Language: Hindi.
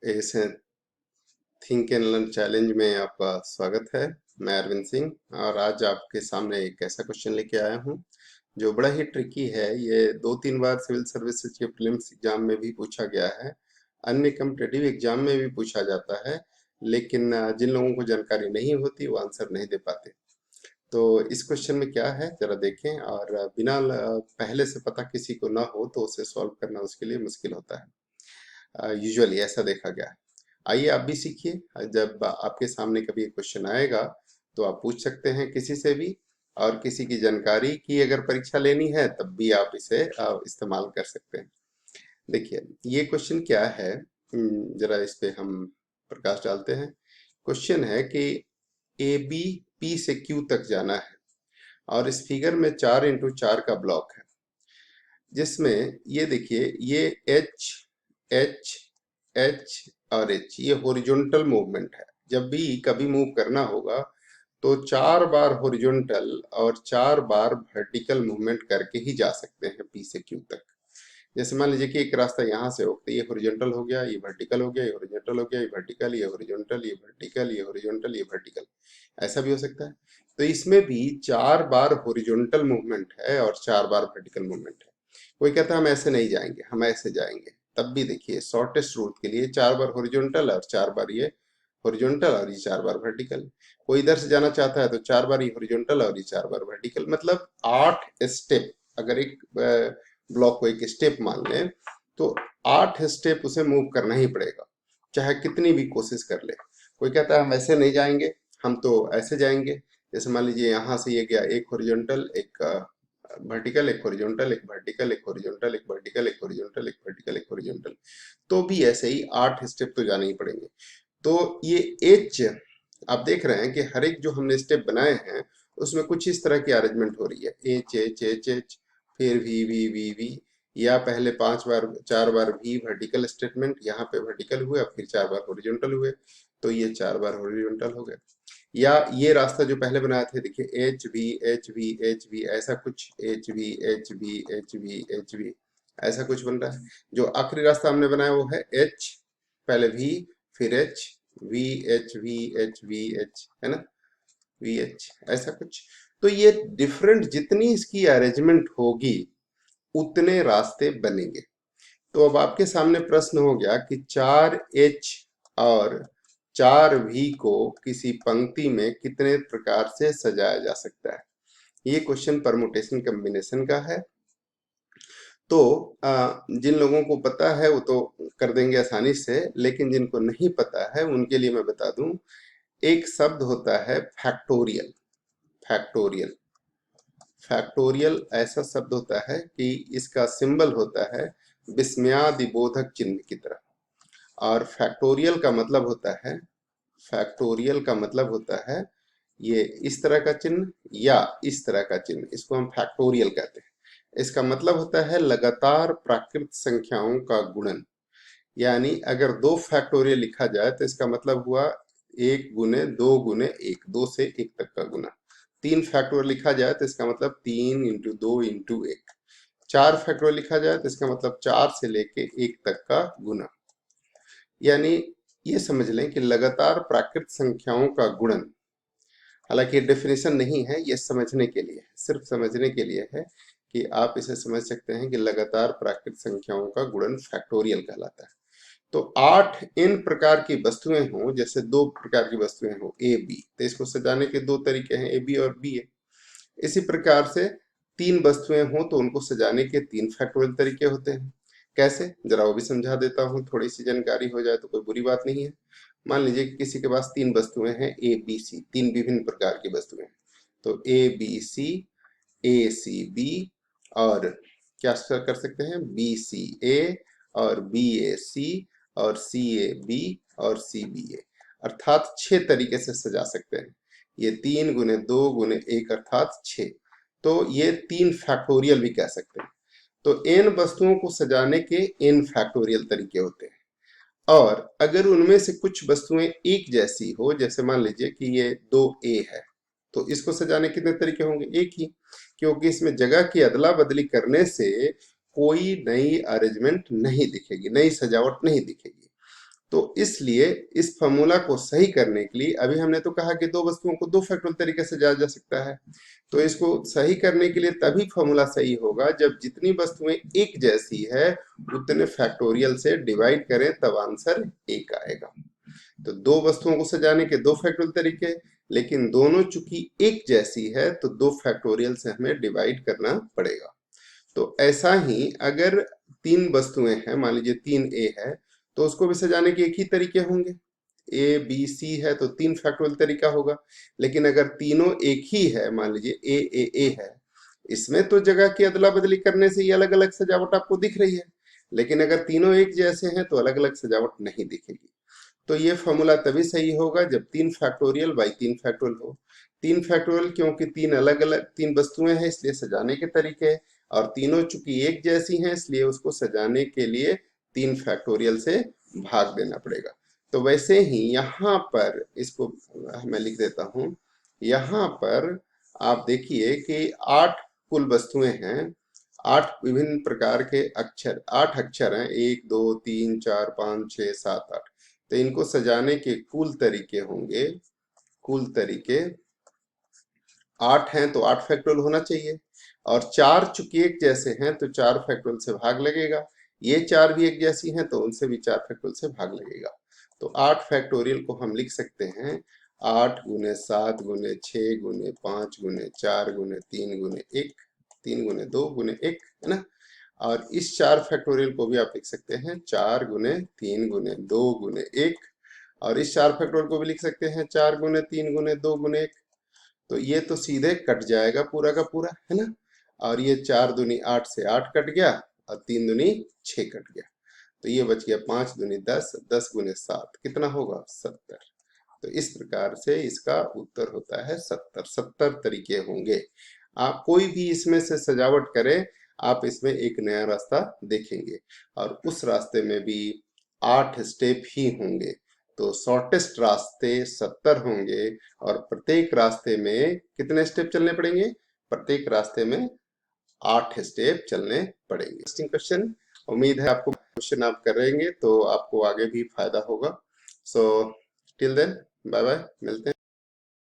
इस थिंक एंड लर्न चैलेंज में आपका स्वागत है। मैं अरविंद सिंह और आज आपके सामने एक ऐसा क्वेश्चन लेके आया हूँ जो बड़ा ही ट्रिकी है। ये 2-3 बार सिविल सर्विसेज के प्रीलिम्स एग्जाम में भी पूछा गया है, अन्य कम्पिटिटिव एग्जाम में भी पूछा जाता है, लेकिन जिन लोगों को जानकारी नहीं होती वो आंसर नहीं दे पाते। तो इस क्वेश्चन में क्या है जरा देखें, और बिना पहले से पता किसी को ना हो तो उसे सॉल्व करना उसके लिए मुश्किल होता है। यूजुअली ऐसा देखा गया है। आइए आप भी सीखिए। जब आपके सामने कभी एक क्वेश्चन आएगा तो आप पूछ सकते हैं किसी से भी, और किसी की जानकारी की अगर परीक्षा लेनी है तब भी आप इसे इस्तेमाल कर सकते हैं। देखिए ये क्वेश्चन क्या है, जरा इस पे हम प्रकाश डालते हैं। क्वेश्चन है कि ए बी पी से क्यू तक जाना है और इस फिगर में 4x4 का ब्लॉक है, जिसमें ये देखिए ये एच एच एच और एच ये हॉरिजॉन्टल मूवमेंट है। जब भी कभी मूव करना होगा तो 4 बार हॉरिजॉन्टल और 4 बार वर्टिकल मूवमेंट करके ही जा सकते हैं पी से क्यू तक। जैसे मान लीजिए कि एक रास्ता यहाँ से होता है, ये हॉरिजॉन्टल हो गया, ये वर्टिकल हो गया, ये हॉरिजॉन्टल हो गया, ये वर्टिकल, ये हॉरिजॉन्टल, ये वर्टिकल, ये हॉरिजॉन्टल, ये वर्टिकल, ऐसा भी हो सकता है। तो इसमें भी 4 बार हॉरिजॉन्टल मूवमेंट है और 4 बार वर्टिकल मूवमेंट है। कोई कहता है हम ऐसे नहीं जाएंगे, हम ऐसे जाएंगे, तब भी देखिए शॉर्टेस्ट रूट के लिए 4 बार हॉरिजॉन्टल और 4 बार ये हॉरिजॉन्टल और ये 4 बार वर्टिकल। कोई इधर से जाना चाहता है तो 4 बार ये हॉरिजॉन्टल और ये 4 बार वर्टिकल, मतलब 8 स्टेप। अगर एक ब्लॉक को एक स्टेप मान लें तो 8 स्टेप उसे मूव करना ही पड़ेगा, चाहे कितनी भी कोशिश कर ले। कोई कहता है हम ऐसे नहीं जाएंगे, हम तो ऐसे जाएंगे। जैसे मान लीजिए यहाँ से ये गया एक हॉरिजॉन्टल, एक वर्टिकल, एक हॉरिजॉन्टल, एक वर्टिकल, एक हॉरिजॉन्टल, एक वर्टिकल, एक हॉरिजॉन्टल, एक वर्टिकल, एक हॉरिजॉन्टल, तो भी ऐसे ही 8 स्टेप तो जाने ही पड़ेंगे। तो ये एच आप देख रहे हैं कि हर एक जो हमने स्टेप बनाए हैं उसमें कुछ इस तरह की अरेंजमेंट हो रही है, एच एच एच एच, फिर वी वी वी वी, या पहले 5 बार 4 बार भी वर्टिकल स्टेटमेंट, यहाँ पे वर्टिकल हुए और फिर 4 बार हॉरिजॉन्टल हुए, तो ये 4 बार हॉरिजॉन्टल हो गए। या ये रास्ता जो पहले बनाए थे, देखिए H V H V H we, ऐसा कुछ H V H V H V H we, ऐसा कुछ बन रहा है। जो आखिरी रास्ता हमने बनाया वो है एच, पहले वी, फिर H, V H V H V H, है ना, वी एच, ऐसा कुछ। तो ये डिफरेंट जितनी इसकी अरेंजमेंट होगी उतने रास्ते बनेंगे। तो अब आपके सामने प्रश्न हो गया कि 4H और 4V को किसी पंक्ति में कितने प्रकार से सजाया जा सकता है। ये क्वेश्चन परमुटेशन कॉम्बिनेशन का है। तो जिन लोगों को पता है वो तो कर देंगे आसानी से, लेकिन जिनको नहीं पता है उनके लिए मैं बता दूं, एक शब्द होता है फैक्टोरियल। फैक्टोरियल, फैक्टोरियल ऐसा शब्द होता है कि इसका सिंबल होता है विस्मयादिबोधक चिन्ह की तरह। और फैक्टोरियल का मतलब होता है, फैक्टोरियल का मतलब होता है ये इस तरह का चिन्ह या इस तरह का चिन्ह, इसको हम फैक्टोरियल कहते हैं। इसका मतलब होता है लगातार प्राकृत संख्याओं का गुणन। यानी अगर 2 फैक्टोरियल लिखा जाए तो इसका मतलब हुआ 1 गुने 2 गुने 1, 2 से 1 तक का गुना। 3 फैक्टोरियल लिखा जाए तो इसका मतलब 3 × 2 × 1। 4 फैक्टोरियल लिखा जाए तो इसका मतलब 4 से लेके 1 तक का गुना। यानी ये समझ लें कि लगातार प्राकृत संख्याओं का गुणन। हालांकि डेफिनेशन नहीं है, ये समझने के लिए, सिर्फ समझने के लिए है कि आप इसे समझ सकते हैं कि लगातार प्राकृत संख्याओं का गुणन फैक्टोरियल कहलाता है। तो 8 इन प्रकार की वस्तुएं हों, जैसे 2 प्रकार की वस्तुएं हो ए बी, तो इसको सजाने के 2 तरीके हैं, ए बी और बी ए। इसी प्रकार से 3 वस्तुएं हों तो उनको सजाने के 3 फैक्टोरियल तरीके होते हैं। कैसे, जरा वो भी समझा देता हूँ, थोड़ी सी जानकारी हो जाए तो कोई बुरी बात नहीं है। मान लीजिए कि किसी के पास 3 वस्तुएं हैं ए बी सी, 3 विभिन्न प्रकार की वस्तुएं हैं। तो A B C, A C B, और क्या कर सकते हैं बी सी ए, और बी ए सी, और सी ए बी, और सी बी ए, अर्थात 6 तरीके से सजा सकते हैं। ये 3 × 2 × 1 अर्थात 6। तो ये 3 फैक्टोरियल भी कह सकते हैं। तो n वस्तुओं को सजाने के n फैक्टोरियल तरीके होते हैं। और अगर उनमें से कुछ वस्तुएं एक जैसी हो, जैसे मान लीजिए कि ये 2a है, तो इसको सजाने के कितने तरीके होंगे, एक ही, क्योंकि इसमें जगह की अदला बदली करने से कोई नई अरेंजमेंट नहीं दिखेगी, नई सजावट नहीं दिखेगी। तो इसलिए इस फॉर्मूला को सही करने के लिए अभी हमने तो कहा कि दो वस्तुओं को दो फैक्टोरियल तरीके से जाना जा सकता है, तो इसको सही करने के लिए तभी फॉर्मूला सही होगा जब जितनी वस्तुएं एक जैसी है उतने फैक्टोरियल से डिवाइड करें, तब आंसर एक आएगा। तो दो वस्तुओं को सजाने के दो फैक्टोरियल तरीके, लेकिन दोनों चूंकि एक जैसी है तो दो फैक्टोरियल से हमें डिवाइड करना पड़ेगा। तो ऐसा ही अगर तीन वस्तुएं हैं, मान लीजिए 3a है, तो उसको भी सजाने के एक ही तरीके होंगे। ए बी सी है तो तीन फैक्टोरियल तरीका होगा। लेकिन अगर तीनों एक ही है, मान लीजिए ए है, इसमें तो जगह की अदला बदली करने से ये अलग अलग सजावट आपको दिख रही है। लेकिन अगर तीनों एक जैसे हैं तो अलग अलग सजावट नहीं दिखेगी। तो ये फॉर्मूला तभी सही होगा जब तीन फैक्टोरियल बाई तीन फैक्टोरियल हो। तीन फैक्टोरियल क्योंकि तीन अलग अलग तीन वस्तुएं हैं इसलिए सजाने के तरीके, और तीनों चूंकि एक जैसी हैं इसलिए उसको सजाने के लिए तीन फैक्टोरियल से भाग देना पड़ेगा। तो वैसे ही यहाँ पर इसको मैं लिख देता हूँ। यहाँ पर आप देखिए कि 8 कुल वस्तुएं हैं, 8 विभिन्न प्रकार के अक्षर, 8 अक्षर हैं, 1 2 3 4 5 6 7 8। तो इनको सजाने के कुल तरीके होंगे, कुल तरीके 8 हैं तो 8 फैक्टोरियल होना चाहिए, और चार चूंकि एक जैसे हैं तो 4 फैक्टोरियल से भाग लगेगा। ये चार भी एक जैसी हैं तो उनसे भी 4 फैक्टोरियल से भाग लगेगा। तो 8 फैक्टोरियल को हम लिख सकते हैं 8 गुने 7 गुने 6 गुने 5 गुने 4 गुने 3 गुने 1, 3 गुने 2 गुने 1, है ना। और इस 4 फैक्टोरियल को भी आप लिख सकते हैं 4 गुने 3 गुने 2 गुने 1, और इस 4 फैक्टोरियल को भी लिख सकते हैं 4 गुने 3 गुने 2 गुने 1। तो ये तो सीधे कट जाएगा पूरा का पूरा, है ना। और ये 4 दूनी 8 से 8 कट गया, और 3 दूनी 6 कट गया, तो ये बच गया 5 दूनी 10, 10 गुने 7 कितना होगा 70। तो इस प्रकार से इसका उत्तर होता है 70। 70 तरीके होंगे। आप कोई भी इसमें से सजावट करें, आप इसमें एक नया रास्ता देखेंगे, और उस रास्ते में भी 8 स्टेप ही होंगे। तो शॉर्टेस्ट रास्ते 70 होंगे, और प्रत्येक रास्ते में कितने स्टेप चलने पड़ेंगे, प्रत्येक रास्ते में 8 स्टेप चलने पड़ेंगे। इंटरेस्टिंग क्वेश्चन, उम्मीद है आपको क्वेश्चन आप करेंगे तो आपको आगे भी फायदा होगा। So till then bye bye, मिलते हैं।